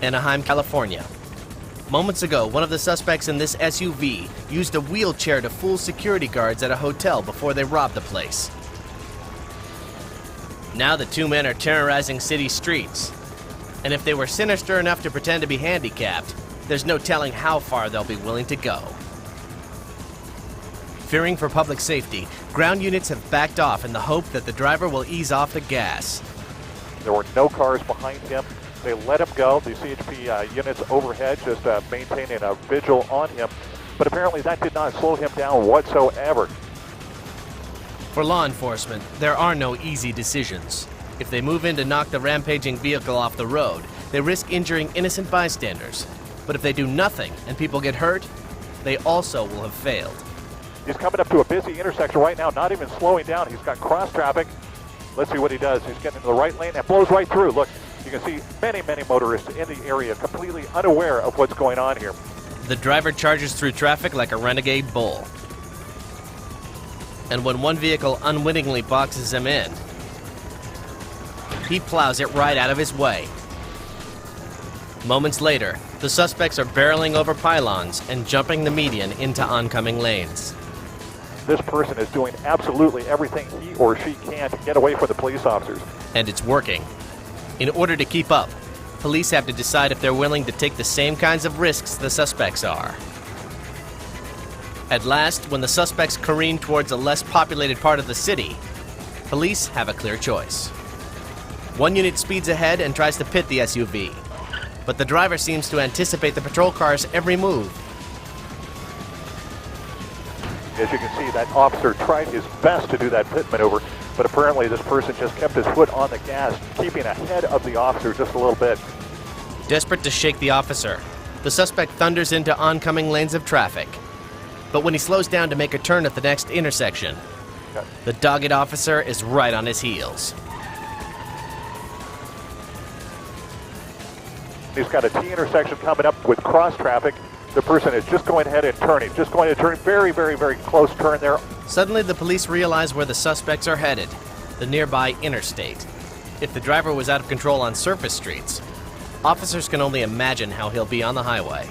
Anaheim, California. Moments ago, one of the suspects in this SUV used a wheelchair to fool security guards at a hotel before they robbed the place. Now the two men are terrorizing city streets. And if they were sinister enough to pretend to be handicapped, there's no telling how far they'll be willing to go. Fearing for public safety, ground units have backed off in the hope that the driver will ease off the gas. There were no cars behind him. They let him go. The CHP units overhead just maintaining a vigil on him. But apparently that did not slow him down whatsoever. For law enforcement, there are no easy decisions. If they move in to knock the rampaging vehicle off the road, they risk injuring innocent bystanders. But if they do nothing and people get hurt, they also will have failed. He's coming up to a busy intersection right now, not even slowing down. He's got cross traffic. Let's see what he does. He's getting into the right lane and blows right through. Look, you can see many motorists in the area completely unaware of what's going on here. The driver charges through traffic like a renegade bull. And when one vehicle unwittingly boxes him in, he plows it right out of his way. Moments later, the suspects are barreling over pylons and jumping the median into oncoming lanes. This person is doing absolutely everything he or she can to get away from the police officers. And it's working. In order to keep up, police have to decide if they're willing to take the same kinds of risks the suspects are. At last, when the suspects careen towards a less populated part of the city, police have a clear choice. One unit speeds ahead and tries to pit the SUV, but the driver seems to anticipate the patrol car's every move. As you can see, that officer tried his best to do that pit maneuver, but apparently this person just kept his foot on the gas, keeping ahead of the officer just a little bit. Desperate to shake the officer, the suspect thunders into oncoming lanes of traffic. But when he slows down to make a turn at the next intersection, the dogged officer is right on his heels. He's got a T intersection coming up with cross traffic. The person is just going ahead and turning, very close turn there. Suddenly the police realize where the suspects are headed, the nearby interstate. If the driver was out of control on surface streets, officers can only imagine how he'll be on the highway.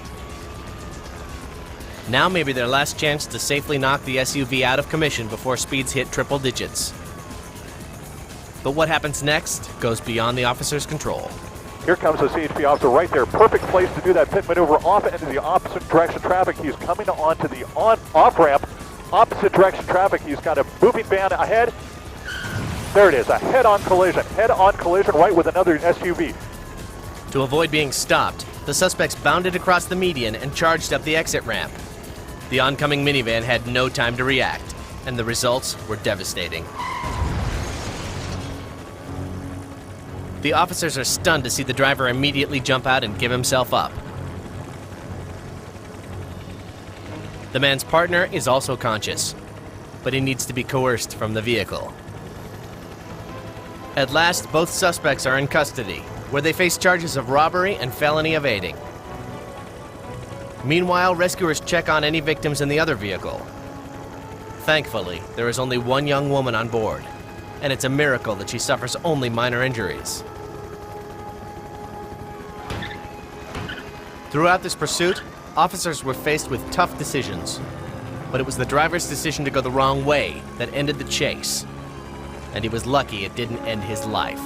Now may be their last chance to safely knock the SUV out of commission before speeds hit triple digits. But what happens next goes beyond the officer's control. Here comes the CHP officer right there. Perfect place to do that pit maneuver off into the opposite direction traffic. He's coming onto the off ramp, opposite direction traffic. He's got a moving van ahead. There it is, a head-on collision right with another SUV. To avoid being stopped, the suspects bounded across the median and charged up the exit ramp. The oncoming minivan had no time to react, and the results were devastating. The officers are stunned to see the driver immediately jump out and give himself up. The man's partner is also conscious, but he needs to be coerced from the vehicle. At last, both suspects are in custody, where they face charges of robbery and felony evading. Meanwhile, rescuers check on any victims in the other vehicle. Thankfully, there is only one young woman on board, and it's a miracle that she suffers only minor injuries. Throughout this pursuit, officers were faced with tough decisions, but it was the driver's decision to go the wrong way that ended the chase, and he was lucky it didn't end his life.